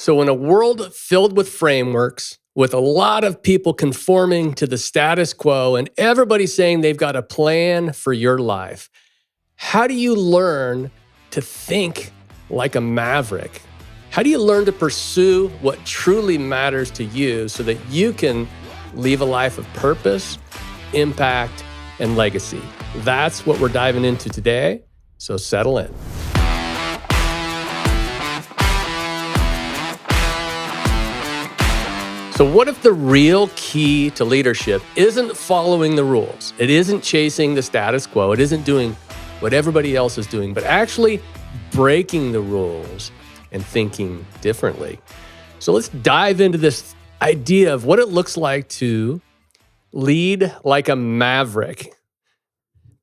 So, in a world filled with frameworks, with a lot of people conforming to the status quo and everybody saying they've got a plan for your life, how do you learn to think like a maverick? How do you learn to pursue what truly matters to you so that you can leave a life of purpose, impact, and legacy? That's what we're diving into today. So settle in. So what if the real key to leadership isn't following the rules? It isn't chasing the status quo. It isn't doing what everybody else is doing, but actually breaking the rules and thinking differently. So let's dive into this idea of what it looks like to lead like a maverick.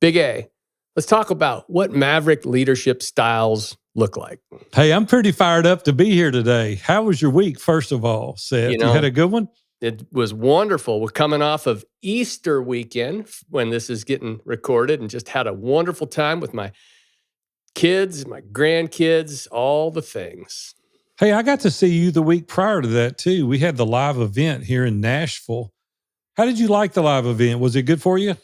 Big A, let's talk about what maverick leadership styles look like. Hey, I'm pretty fired up to be here today. How was your week, first of all, Seth? You had a good one? It was wonderful. We're coming off of Easter weekend when this is getting recorded and just had a wonderful time with my kids, my grandkids, all the things. Hey, I got to see you the week prior to that too. We had the live event here in Nashville. How did you like the live event? Was it good for you?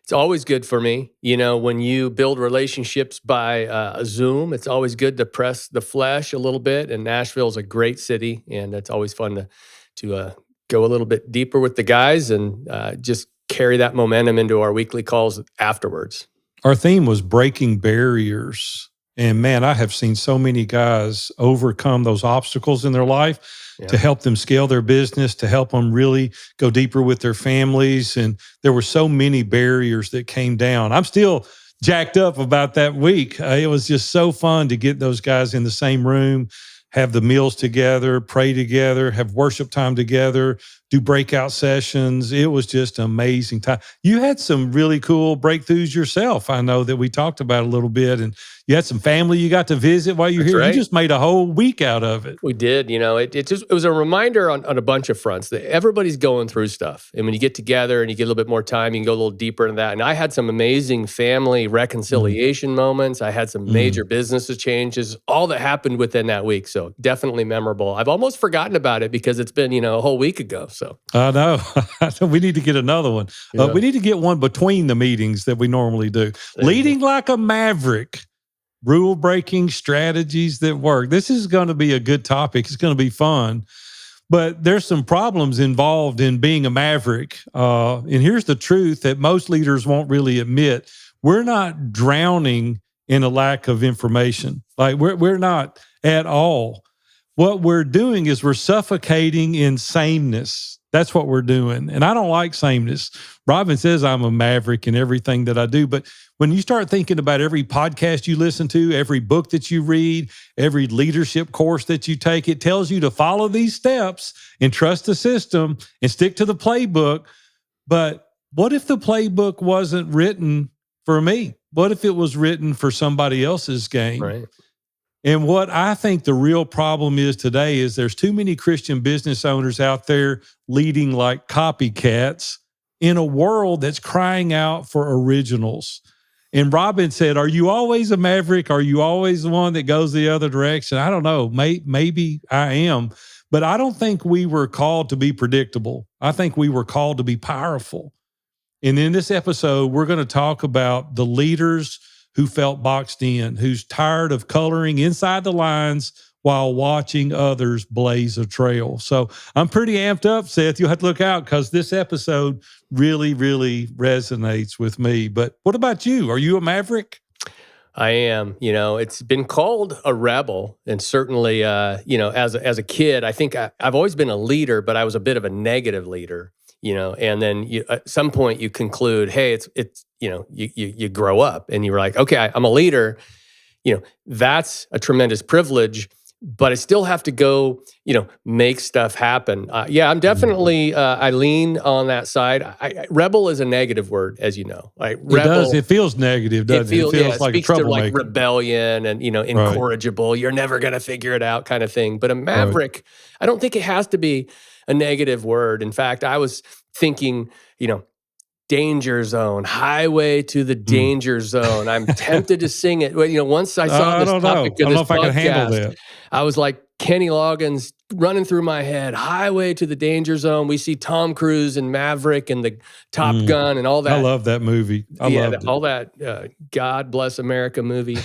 It's always good for me. You know, when you build relationships by Zoom, it's always good to press the flesh a little bit. And Nashville is a great city, and it's always fun to go a little bit deeper with the guys and just carry that momentum into our weekly calls afterwards. Our theme was breaking barriers. And man, I have seen so many guys overcome those obstacles in their life to help them scale their business, to help them really go deeper with their families. And there were so many barriers that came down. I'm still jacked up about that week. It was just so fun to get those guys in the same room, have the meals together, pray together, have worship time together, do breakout sessions. It was just an amazing time. You had some really cool breakthroughs yourself. I know that we talked about a little bit, and you had some family you got to visit while you were here. Right. You just made a whole week out of it. We did. You know, it was a reminder on a bunch of fronts that everybody's going through stuff. And when you get together and you get a little bit more time, you can go a little deeper into that. And I had some amazing family reconciliation moments. I had some major business changes, all that happened within that week. So definitely memorable. I've almost forgotten about it because it's been, a whole week ago. So I know. We need to get another one. Yeah. We need to get one between the meetings that we normally do. Leading like a maverick. Rule-breaking strategies that work. This is going to be a good topic. It's going to be fun. But there's some problems involved in being a maverick. And here's the truth that most leaders won't really admit. We're not drowning in a lack of information. Like we're not at all. What we're doing is we're suffocating in sameness. That's what we're doing. And I don't like sameness. Robin says I'm a maverick in everything that I do. But when you start thinking about every podcast you listen to, every book that you read, every leadership course that you take, it tells you to follow these steps and trust the system and stick to the playbook. But what if the playbook wasn't written for me? What if it was written for somebody else's game? Right. And what I think the real problem is today is there's too many Christian business owners out there leading like copycats in a world that's crying out for originals. And Robin said, are you always a maverick? Are you always the one that goes the other direction? I don't know. Maybe I am. But I don't think we were called to be predictable. I think we were called to be powerful. And in this episode, we're going to talk about the leaders who felt boxed in, who's tired of coloring inside the lines while watching others blaze a trail. So I'm pretty amped up, Seth. You'll have to look out because this episode really, really resonates with me. But what about you? Are you a maverick? I am. It's been called a rebel. And certainly, as a kid, I think I've always been a leader, but I was a bit of a negative leader. And then at some point you conclude, hey, it's you grow up and you're like, okay, I'm a leader. That's a tremendous privilege, but I still have to go, make stuff happen. I'm definitely, I lean on that side. Rebel is a negative word, as you know. Like rebel, it does. It feels negative, doesn't it? It feels like a troublemaker. To like rebellion and, incorrigible. Right. You're never going to figure it out kind of thing. But a maverick, right. I don't think it has to be a negative word. In fact, I was thinking, danger zone, highway to the danger zone. I'm tempted to sing it. Well, once I saw this topic of this podcast, I was like, Kenny Loggins running through my head, Highway to the Danger Zone. We see Tom Cruise and Maverick and the Top Gun and all that. I love that movie. I loved it. All that God Bless America movie.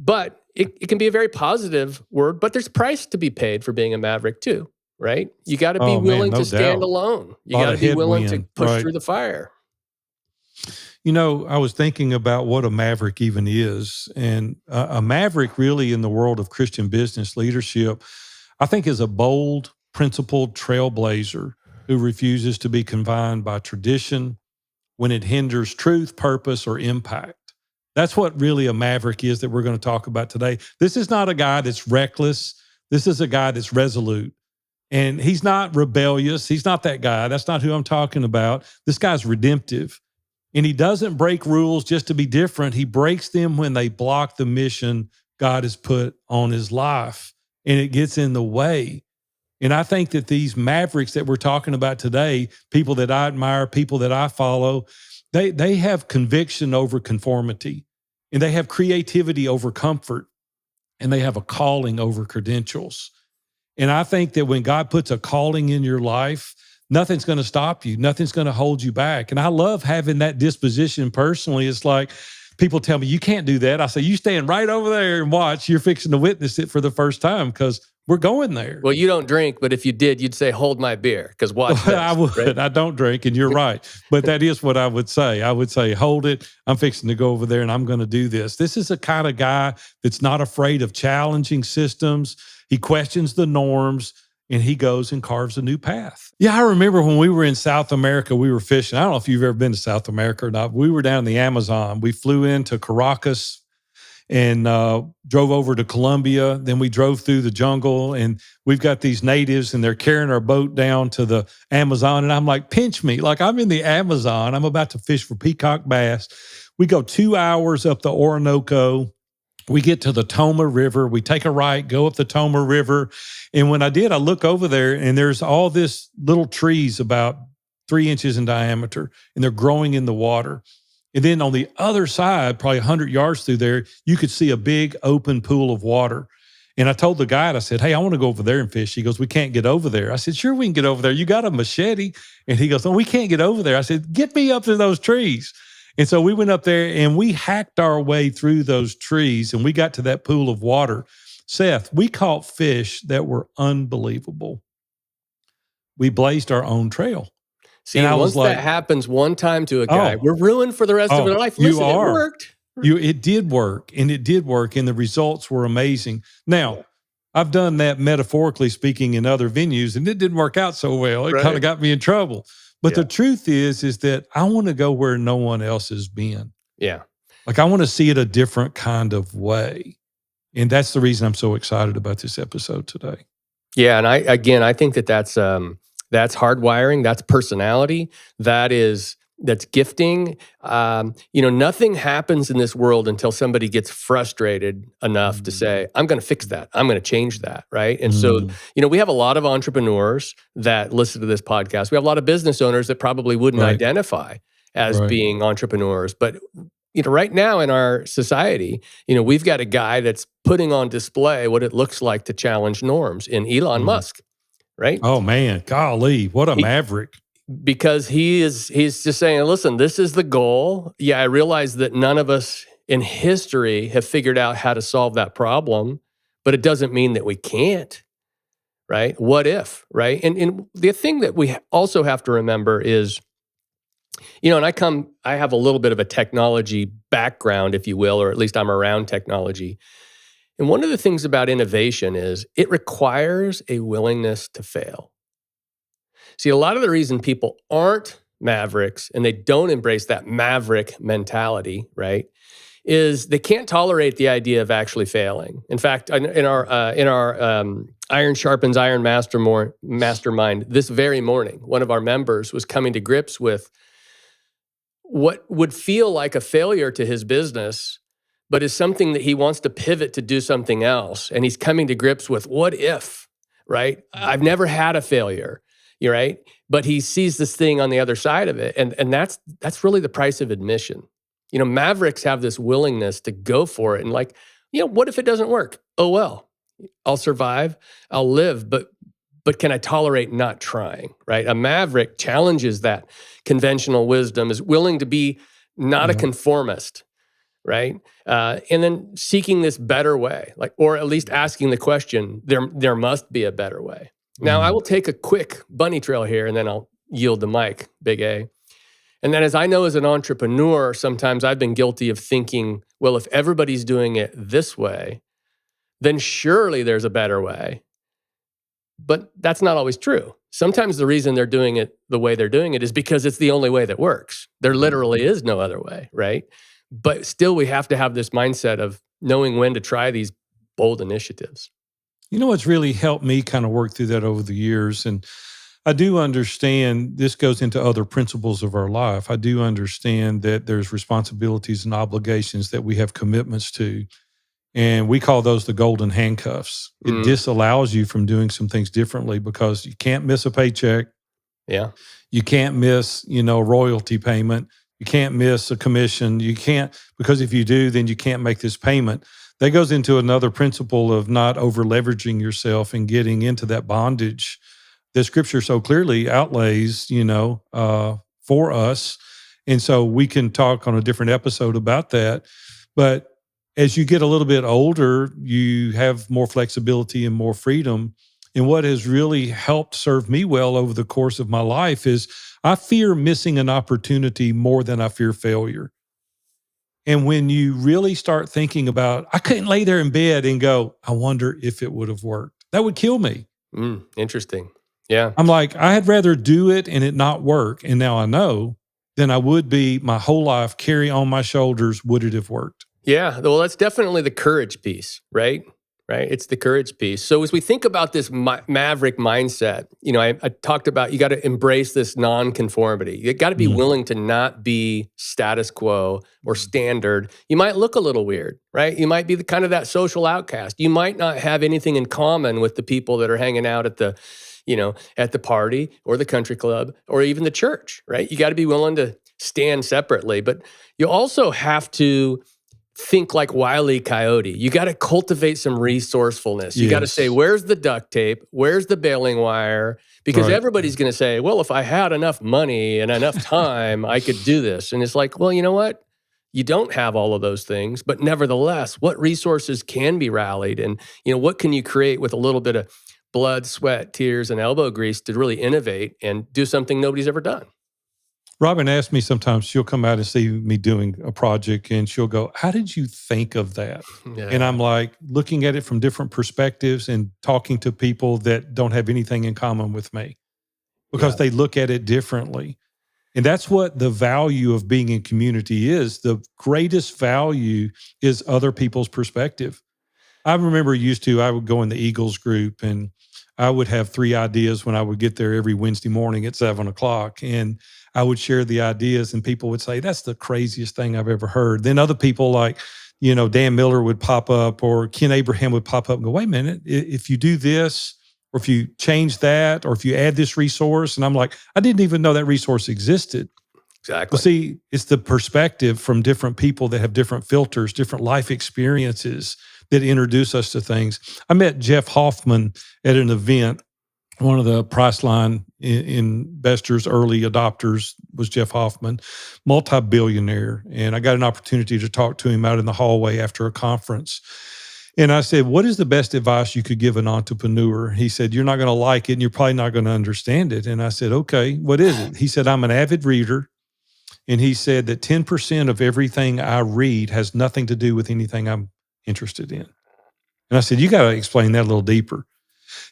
But it can be a very positive word, but there's price to be paid for being a Maverick too, right? You got to be willing to stand alone. You got to be willing to push through the fire. You know, I was thinking about what a maverick even is. And a maverick really in the world of Christian business leadership, I think is a bold, principled trailblazer who refuses to be confined by tradition when it hinders truth, purpose, or impact. That's what really a maverick is that we're going to talk about today. This is not a guy that's reckless. This is a guy that's resolute. And he's not rebellious. He's not that guy. That's not who I'm talking about. This guy's redemptive. And he doesn't break rules just to be different. He breaks them when they block the mission God has put on his life and it gets in the way. And I think that these mavericks that we're talking about today, people that I admire, people that I follow, they have conviction over conformity, and they have creativity over comfort, and they have a calling over credentials. And I think that when God puts a calling in your life, nothing's going to stop you. Nothing's going to hold you back. And I love having that disposition personally. It's like people tell me, you can't do that. I say, you stand right over there and watch. You're fixing to witness it for the first time because we're going there. Well, you don't drink, but if you did, you'd say, hold my beer because watch this. I would. Right? I don't drink, and you're right. But that is what I would say. I would say, hold it. I'm fixing to go over there and I'm going to do this. This is a kind of guy that's not afraid of challenging systems. He questions the norms, and he goes and carves a new path. Yeah, I remember when we were in South America, we were fishing. I don't know if you've ever been to South America or not. We were down in the Amazon. We flew into Caracas and drove over to Colombia. Then we drove through the jungle, and we've got these natives, and they're carrying our boat down to the Amazon. And I'm like, pinch me. Like, I'm in the Amazon. I'm about to fish for peacock bass. We go 2 hours up the Orinoco. We get to the Toma River. We take a right, go up the Toma River. And when I did, I look over there, and there's all this little trees about 3 inches in diameter, and they're growing in the water. And then on the other side, probably 100 yards through there, you could see a big open pool of water. And I told the guide, I said, hey, I want to go over there and fish. He goes, we can't get over there. I said, sure, we can get over there. You got a machete? And he goes, no, we can't get over there. I said, get me up to those trees. And so we went up there and we hacked our way through those trees and we got to that pool of water. Seth, we caught fish that were unbelievable. We blazed our own trail. See, and once that happens one time to a guy, we're ruined for the rest of our life. Listen, it worked. It did work, and it did work, and the results were amazing. Now, I've done that metaphorically speaking in other venues, and it didn't work out so well. It kind of got me in trouble. But the truth is that I want to go where no one else has been. Yeah. Like, I want to see it a different kind of way. And that's the reason I'm so excited about this episode today. Yeah, and I think that's hardwiring, that's personality, that's gifting. Nothing happens in this world until somebody gets frustrated enough to say, I'm going to fix that. I'm going to change that, right? And so, we have a lot of entrepreneurs that listen to this podcast. We have a lot of business owners that probably wouldn't identify as being entrepreneurs. But, right now in our society, we've got a guy that's putting on display what it looks like to challenge norms in Elon Musk. Right? Oh man, golly, what a maverick. Because he's just saying, listen, this is the goal. Yeah, I realize that none of us in history have figured out how to solve that problem, but it doesn't mean that we can't, right? What if, right? And the thing that we also have to remember is, and I have a little bit of a technology background, if you will, or at least I'm around technology. And one of the things about innovation is it requires a willingness to fail. See, a lot of the reason people aren't mavericks and they don't embrace that maverick mentality, right, is they can't tolerate the idea of actually failing. In fact, in our Iron Sharpens Iron Mastermind this very morning, one of our members was coming to grips with what would feel like a failure to his business, but is something that he wants to pivot to do something else. And he's coming to grips with what if, right? I've never had a failure, right? But he sees this thing on the other side of it. And that's really the price of admission. Mavericks have this willingness to go for it. And what if it doesn't work? Oh, well, I'll survive, I'll live, but can I tolerate not trying, right? A maverick challenges that conventional wisdom, is willing to be not a conformist, right? And then seeking this better way, like, or at least asking the question, there must be a better way. Now, I will take a quick bunny trail here, and then I'll yield the mic, Big A. And then, as I know as an entrepreneur, sometimes I've been guilty of thinking, well, if everybody's doing it this way, then surely there's a better way. But that's not always true. Sometimes the reason they're doing it the way they're doing it is because it's the only way that works. There literally is no other way, right? But still, we have to have this mindset of knowing when to try these bold initiatives. You know what's really helped me kind of work through that over the years, and I do understand this goes into other principles of our life. I do understand that there's responsibilities and obligations that we have commitments to. And we call those the golden handcuffs. It disallows you from doing some things differently because you can't miss a paycheck. Yeah. You can't miss, a royalty payment. You can't miss a commission. You can't, because if you do, then you can't make this payment. That goes into another principle of not over leveraging yourself and getting into that bondage that Scripture so clearly outlays, for us. And so we can talk on a different episode about that. But as you get a little bit older, you have more flexibility and more freedom. And what has really helped serve me well over the course of my life is I fear missing an opportunity more than I fear failure. And when you really start thinking about, I couldn't lay there in bed and go, I wonder if it would have worked. That would kill me. Interesting. Yeah. I'm like, I had rather do it and it not work. And now I know than I would be my whole life carry on my shoulders. Would it have worked? Yeah, well, that's definitely the courage piece, right? Right? It's the courage piece. So as we think about this maverick mindset, I talked about you got to embrace this non-conformity. You got to be willing to not be status quo or standard. You might look a little weird, right? You might be the kind of that social outcast. You might not have anything in common with the people that are hanging out at the, at the party or the country club or even the church, right? You got to be willing to stand separately, but you also have to think like Wile E. Coyote. You got to cultivate some resourcefulness. You got to say, where's the duct tape? Where's the baling wire? Because everybody's going to say, well, if I had enough money and enough time, I could do this. And it's like, well, you know what? You don't have all of those things, but nevertheless, what resources can be rallied? And, what can you create with a little bit of blood, sweat, tears, and elbow grease to really innovate and do something nobody's ever done? Robin asks me sometimes, she'll come out and see me doing a project and she'll go, how did you think of that? Yeah. And I'm like, looking at it from different perspectives and talking to people that don't have anything in common with me because they look at it differently. And that's what the value of being in community is. The greatest value is other people's perspective. I remember I would go in the Eagles group and I would have 3 ideas when I would get there every Wednesday morning at 7:00. And I would share the ideas and people would say, that's the craziest thing I've ever heard. Then other people like, Dan Miller would pop up or Ken Abraham would pop up and go, wait a minute, if you do this, or if you change that, or if you add this resource. And I'm like, I didn't even know that resource existed. Exactly. Well, see, it's the perspective from different people that have different filters, different life experiences that introduce us to things. I met Jeff Hoffman at an event. One of the Priceline investors, early adopters, was Jeff Hoffman, multi-billionaire. And I got an opportunity to talk to him out in the hallway after a conference. And I said, what is the best advice you could give an entrepreneur? He said, you're not going to like it and you're probably not going to understand it. And I said, okay, what is it? He said, I'm an avid reader. And he said that 10% of everything I read has nothing to do with anything I'm interested in. And I said, you got to explain that a little deeper.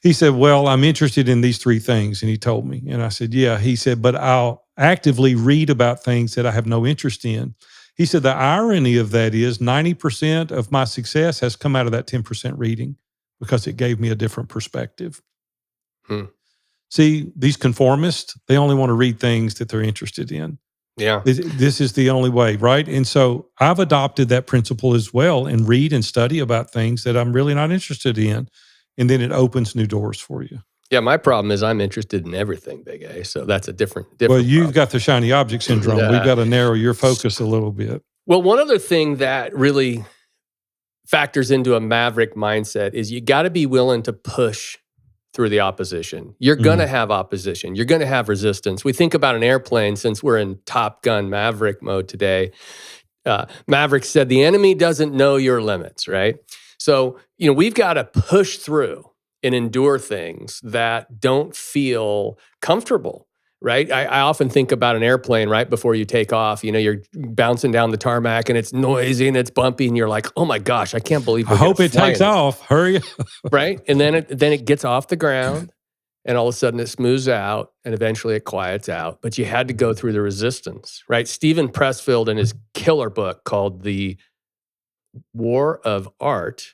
He said, well, I'm interested in these 3 things. And he told me. And I said, yeah. He said, but I'll actively read about things that I have no interest in. He said, the irony of that is 90% of my success has come out of that 10% reading because it gave me a different perspective. See, these conformists, they only want to read things that they're interested in. Yeah. This is the only way, right? And so I've adopted that principle as well and read and study about things that I'm really not interested in. And then it opens new doors for you. Yeah, my problem is I'm interested in everything, Big A. So that's a different Well, you've problem. got the shiny object syndrome. We've got to narrow your focus a little bit. Well, one other thing that really factors into a Maverick mindset is you got to be willing to push through the opposition. You're going to have opposition. You're going to have resistance. We think about an airplane, since we're in Top Gun Maverick mode today. Maverick said, the enemy doesn't know your limits, right? So, we've got to push through and endure things that don't feel comfortable, right? I often think about an airplane right before you take off. You're bouncing down the tarmac and it's noisy and it's bumpy and you're like, oh my gosh, I can't believe I hope it takes off. Hurry. Right? And then it gets off the ground and all of a sudden it smooths out and eventually it quiets out. But you had to go through the resistance, right? Stephen Pressfield, in his killer book called The War of Art,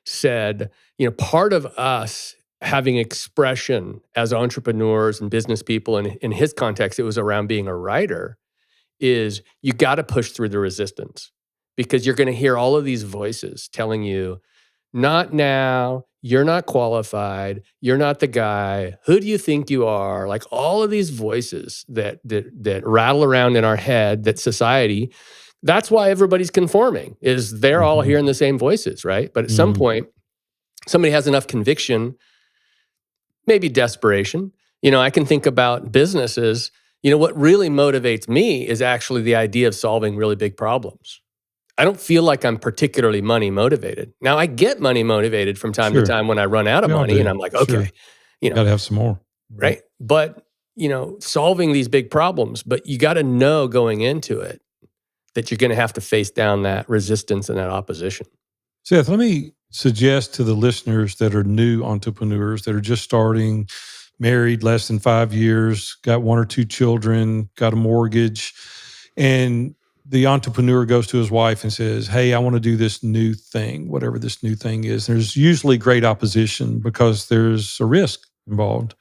said, part of us having expression as entrepreneurs and business people, and in his context, it was around being a writer, is you got to push through the resistance, because you're going to hear all of these voices telling you, not now, you're not qualified, you're not the guy, who do you think you are? Like all of these voices that rattle around in our head, that society, that's why everybody's conforming, is they're all hearing the same voices, right? But at some point, somebody has enough conviction, maybe desperation. I can think about businesses. What really motivates me is actually the idea of solving really big problems. I don't feel like I'm particularly money motivated. Now, I get money motivated from time to time when I run out of money and I'm like, okay, got to have some more. Right? But, solving these big problems, but you got to know going into it that you're going to have to face down that resistance and that opposition. Seth, let me suggest to the listeners that are new entrepreneurs, that are just starting, married less than 5 years, got 1 or 2 children, got a mortgage, and the entrepreneur goes to his wife and says, hey, I want to do this new thing, whatever this new thing is. There's usually great opposition because there's a risk involved.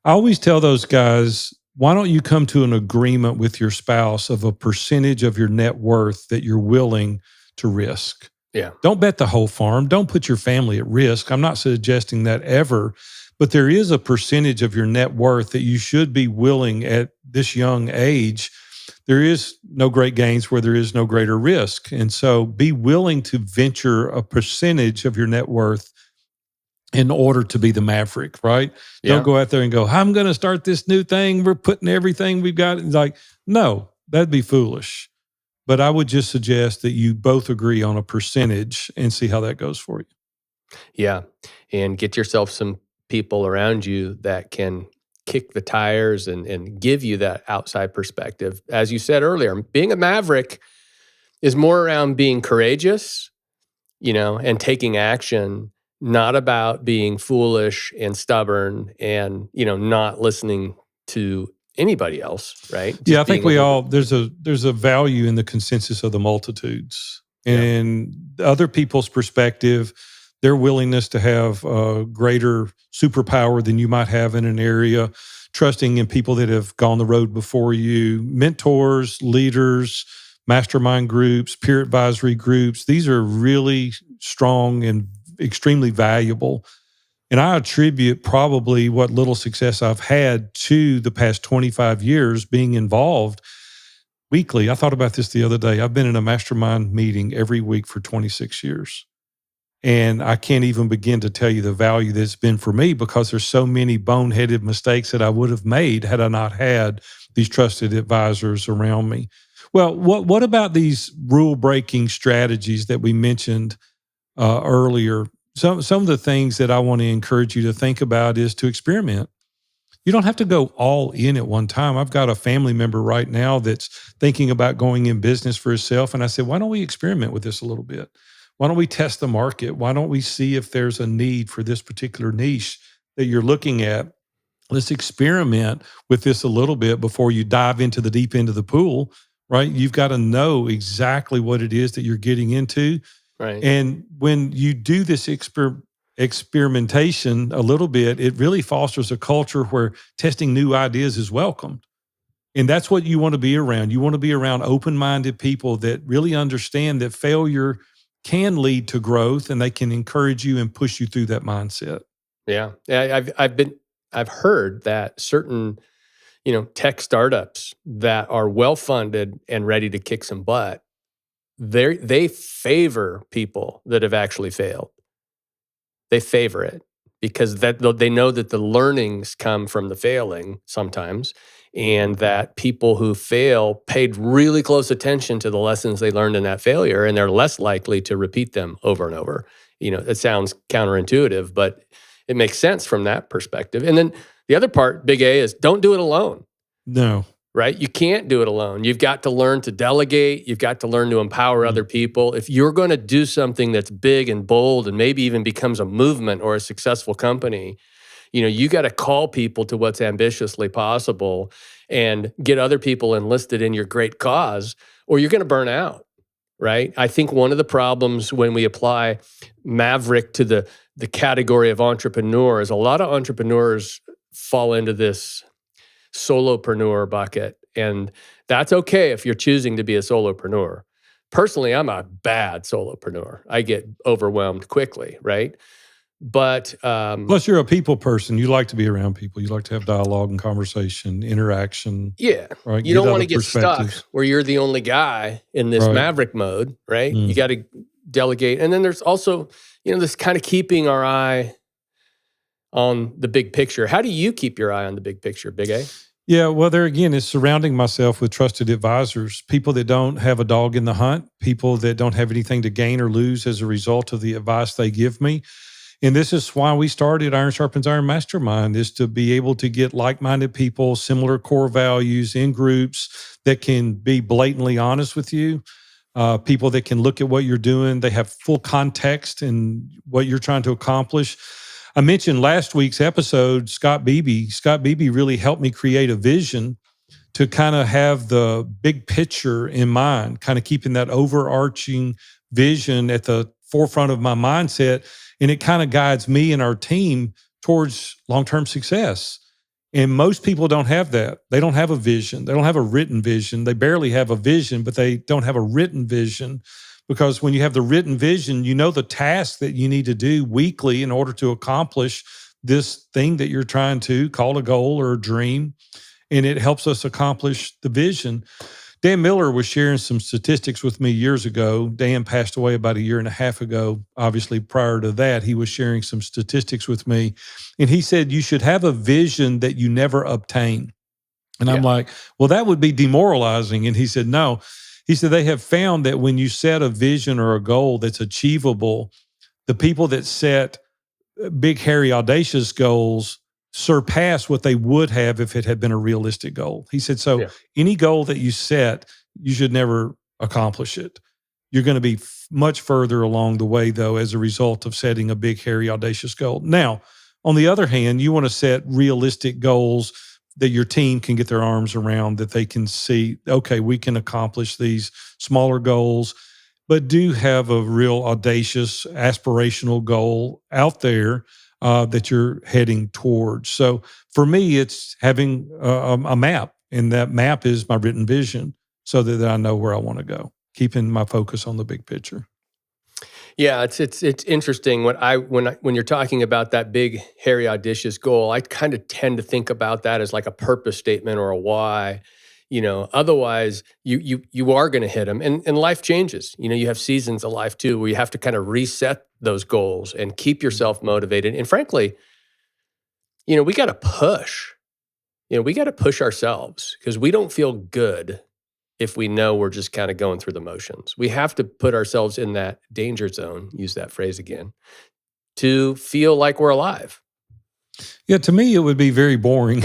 I always tell those guys, why don't you come to an agreement with your spouse of a percentage of your net worth that you're willing to risk? Yeah. Don't bet the whole farm. Don't put your family at risk. I'm not suggesting that ever, but there is a percentage of your net worth that you should be willing at this young age. There is no great gains where there is no greater risk. And so be willing to venture a percentage of your net worth in order to be the maverick, right? Yeah. Don't go out there and go, I'm going to start this new thing. We're putting everything we've got. It's like, no, that'd be foolish. But I would just suggest that you both agree on a percentage and see how that goes for you. Yeah. And get yourself some people around you that can kick the tires and give you that outside perspective. As you said earlier, being a maverick is more around being courageous, and taking action, not about being foolish and stubborn and, not listening to anybody else, right? Just I think we all, there's a value in the consensus of the multitudes and other people's perspective, their willingness to have a greater superpower than you might have in an area, trusting in people that have gone the road before you, mentors, leaders, mastermind groups, peer advisory groups. These are really strong and extremely valuable. And I attribute probably what little success I've had to the past 25 years being involved weekly. I thought about this the other day. I've been in a mastermind meeting every week for 26 years. And I can't even begin to tell you the value that's been for me, because there's so many boneheaded mistakes that I would have made had I not had these trusted advisors around me. Well, what about these rule-breaking strategies that we mentioned earlier? Some of the things that I want to encourage you to think about is to experiment. You don't have to go all in at one time. I've got a family member right now that's thinking about going in business for himself. And I said, why don't we experiment with this a little bit? Why don't we test the market? Why don't we see if there's a need for this particular niche that you're looking at? Let's experiment with this a little bit before you dive into the deep end of the pool, right? You've got to know exactly what it is that you're getting into. Right. And when you do this experimentation a little bit, it really fosters a culture where testing new ideas is welcomed. And that's what you want to be around. You want to be around open-minded people that really understand that failure can lead to growth, and they can encourage you and push you through that mindset. Yeah. I've heard that certain, tech startups that are well-funded and ready to kick some butt, they favor people that have actually failed. They favor it because they know that the learnings come from the failing sometimes, and that people who fail paid really close attention to the lessons they learned in that failure, and they're less likely to repeat them over and over. It sounds counterintuitive, but it makes sense from that perspective. And then the other part, big A, is don't do it alone. No. Right? You can't do it alone. You've got to learn to delegate. You've got to learn to empower other people. If you're going to do something that's big and bold and maybe even becomes a movement or a successful company, you got to call people to what's ambitiously possible and get other people enlisted in your great cause, or you're going to burn out. Right? I think one of the problems when we apply Maverick to the category of entrepreneur is a lot of entrepreneurs fall into this solopreneur bucket. And that's okay if you're choosing to be a solopreneur. Personally, I'm a bad solopreneur. I get overwhelmed quickly, right? But plus, you're a people person. You like to be around people. You like to have dialogue and conversation, interaction. Yeah. Right. You Get don't want other to get stuck perspectives. where you're the only guy in this Right. Maverick mode, right? You got to delegate. And then there's also, this kind of keeping our eye on the big picture. How do you keep your eye on the big picture, Big A? Yeah, well, there again is surrounding myself with trusted advisors, people that don't have a dog in the hunt, people that don't have anything to gain or lose as a result of the advice they give me. And this is why we started Iron Sharpens Iron Mastermind, is to be able to get like-minded people, similar core values in groups that can be blatantly honest with you, people that can look at what you're doing. They have full context in what you're trying to accomplish. I mentioned last week's episode, Scott Beebe. Scott Beebe really helped me create a vision to kind of have the big picture in mind, kind of keeping that overarching vision at the forefront of my mindset. And it kind of guides me and our team towards long-term success. And most people don't have that. They don't have a vision. They don't have a written vision. They barely have a vision, but they don't have a written vision. Because when you have the written vision, you know the task that you need to do weekly in order to accomplish this thing that you're trying to call a goal or a dream. And it helps us accomplish the vision. Dan Miller was sharing some statistics with me years ago. Dan passed away about 1.5 years ago. Obviously, prior to that, he was sharing some statistics with me. And he said, you should have a vision that you never obtain. And I'm like, well, that would be demoralizing. And he said, no. He said, they have found that when you set a vision or a goal that's achievable, the people that set big, hairy, audacious goals surpass what they would have if it had been a realistic goal. He said, so any goal that you set, you should never accomplish it. You're going to be much further along the way, though, as a result of setting a big, hairy, audacious goal. Now, on the other hand, you want to set realistic goals that your team can get their arms around, that they can see, okay, we can accomplish these smaller goals, but do have a real audacious, aspirational goal out there that you're heading towards. So for me, it's having a map, and that map is my written vision so that I know where I want to go, keeping my focus on the big picture. Yeah, it's interesting when you're talking about that big, hairy, audacious goal. I kind of tend to think about that as like a purpose statement or a why. Otherwise you are going to hit them, and life changes. You have seasons of life too, where you have to kind of reset those goals and keep yourself motivated. And frankly, we got to push. We got to push ourselves because we don't feel good if we know we're just kind of going through the motions. We have to put ourselves in that danger zone, use that phrase again, to feel like we're alive. Yeah, to me, it would be very boring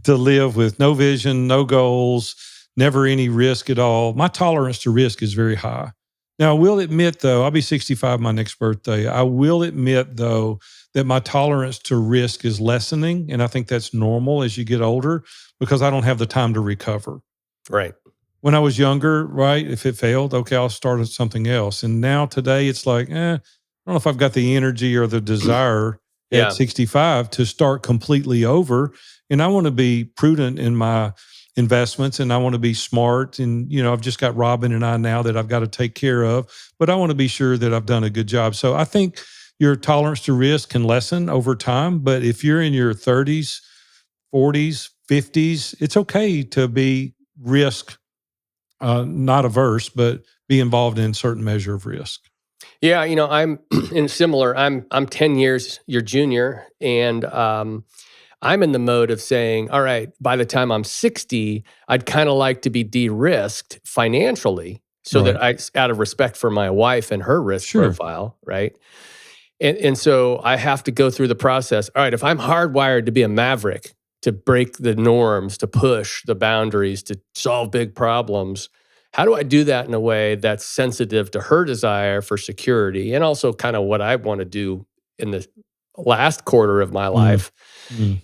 to live with no vision, no goals, never any risk at all. My tolerance to risk is very high. Now, I will admit, though, I'll be 65 my next birthday. I will admit, though, that my tolerance to risk is lessening. And I think that's normal as you get older because I don't have the time to recover. Right. When I was younger, right, if it failed, okay, I'll start at something else. And now today it's like, I don't know if I've got the energy or the desire at 65 to start completely over. And I want to be prudent in my investments, and I want to be smart. And, I've just got Robin and I now that I've got to take care of, but I want to be sure that I've done a good job. So I think your tolerance to risk can lessen over time. But if you're in your 30s, 40s, 50s, it's okay to be risk not averse, but be involved in a certain measure of risk? Yeah, I'm in similar. I'm 10 years your junior, and I'm in the mode of saying, all right, by the time I'm 60, I'd kind of like to be de-risked financially, so Right. that out of respect for my wife and her risk Sure. profile, right? And so I have to go through the process. All right, if I'm hardwired to be a maverick, to break the norms, to push the boundaries, to solve big problems, how do I do that in a way that's sensitive to her desire for security and also kind of what I want to do in the last quarter of my Mm, life? mm,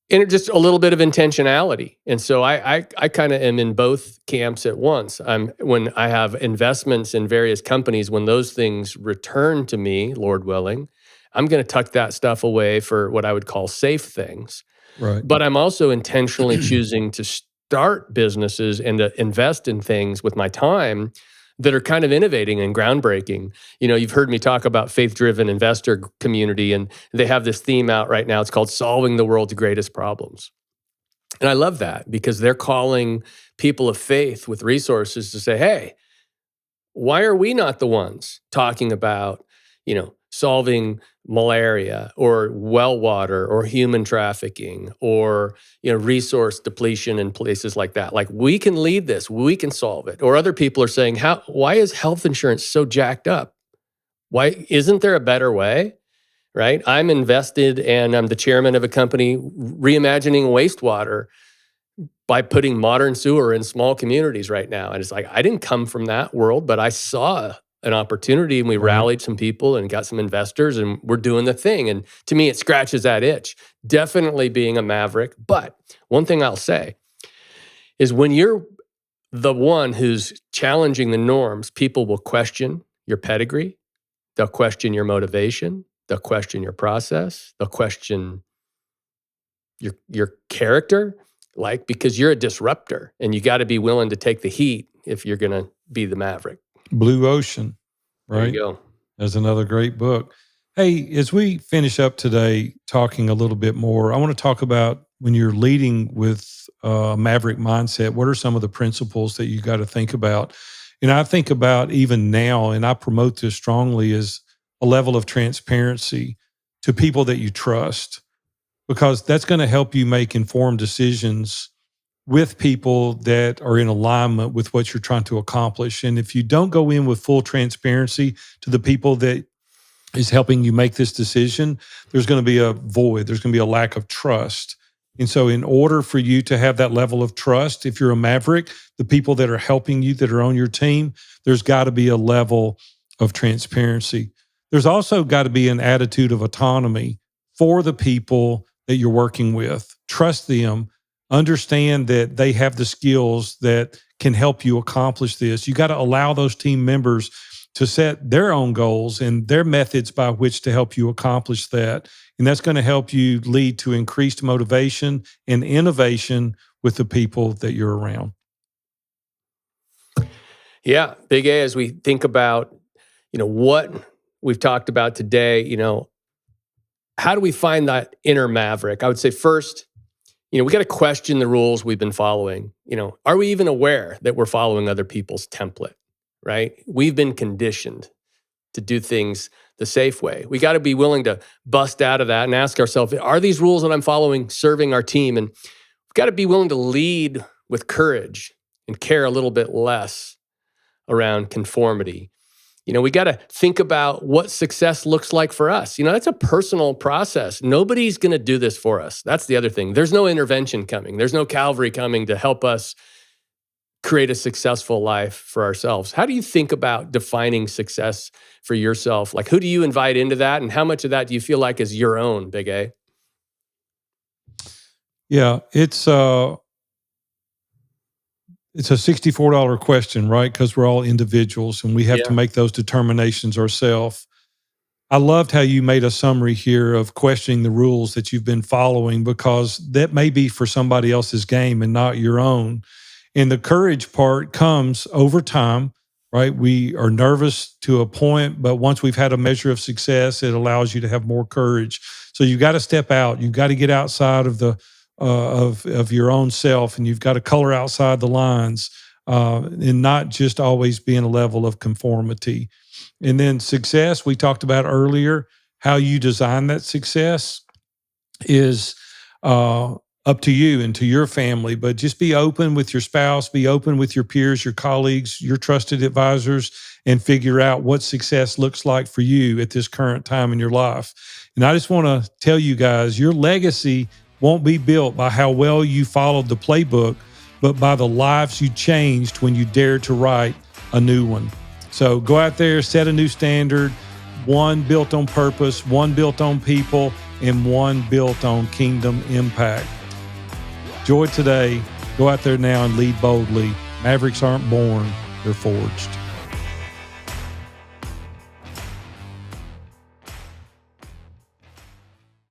And just a little bit of intentionality. And so I kind of am in both camps at once. When I have investments in various companies, when those things return to me, Lord willing, I'm going to tuck that stuff away for what I would call safe things. right. But I'm also intentionally choosing to start businesses and to invest in things with my time that are kind of innovating and groundbreaking. You've heard me talk about faith-driven investor community, and they have this theme out right now. It's called Solving the World's Greatest Problems. And I love that because they're calling people of faith with resources to say, hey, why are we not the ones talking about, solving malaria or well water or human trafficking or, resource depletion in places like that? Like, we can lead this, we can solve it. Or other people are saying, why is health insurance so jacked up? Why isn't there a better way? Right? I'm invested and I'm the chairman of a company reimagining wastewater by putting modern sewer in small communities right now. And it's like, I didn't come from that world, but I saw an opportunity and we Right. rallied some people and got some investors and we're doing the thing. And to me, it scratches that itch. Definitely being a maverick. But one thing I'll say is when you're the one who's challenging the norms, people will question your pedigree. They'll question your motivation. They'll question your process. They'll question your character, like, because you're a disruptor and you got to be willing to take the heat if you're going to be the maverick. Blue Ocean, There you right? go. That's another great book. Hey, as we finish up today talking a little bit more, I want to talk about when you're leading with a maverick mindset, what are some of the principles that you got to think about? And I think about even now, and I promote this strongly, is a level of transparency to people that you trust, because that's going to help you make informed decisions with people that are in alignment with what you're trying to accomplish. And if you don't go in with full transparency to the people that is helping you make this decision, there's going to be a void. There's going to be a lack of trust. And so in order for you to have that level of trust, if you're a maverick, the people that are helping you, that are on your team, there's got to be a level of transparency. There's also got to be an attitude of autonomy for the people that you're working with. Trust them, understand that they have the skills that can help you accomplish this. You got to allow those team members to set their own goals and their methods by which to help you accomplish that. And that's going to help you lead to increased motivation and innovation with the people that you're around. Yeah, big A, as we think about, what we've talked about today, how do we find that inner maverick? I would say first, we got to question the rules we've been following. Are we even aware that we're following other people's template, right? We've been conditioned to do things the safe way. We got to be willing to bust out of that and ask ourselves, are these rules that I'm following serving our team? And we've got to be willing to lead with courage and care a little bit less around conformity. We got to think about what success looks like for us. That's a personal process. Nobody's going to do this for us. That's the other thing. There's no intervention coming. There's no Calvary coming to help us create a successful life for ourselves. How do you think about defining success for yourself? Like, who do you invite into that? And how much of that do you feel like is your own, Big A? Yeah, it's a $64 question, right? Because we're all individuals and we have to Yeah. make those determinations ourselves. I loved how you made a summary here of questioning the rules that you've been following, because that may be for somebody else's game and not your own. And the courage part comes over time, right? We are nervous to a point, but once we've had a measure of success, it allows you to have more courage. So you've got to step out. You've got to get outside of the of your own self, and you've got to color outside the lines. and not just always being a level of conformity. And then success, we talked about earlier, how you design that success is up to you and to your family, but just be open with your spouse, be open with your peers, your colleagues, your trusted advisors, and figure out what success looks like for you at this current time in your life. And I just want to tell you guys, your legacy won't be built by how well you followed the playbook, but by the lives you changed when you dared to write a new one. So go out there, set a new standard, one built on purpose, one built on people, and one built on kingdom impact. Enjoy today. Go out there now and lead boldly. Mavericks aren't born, they're forged.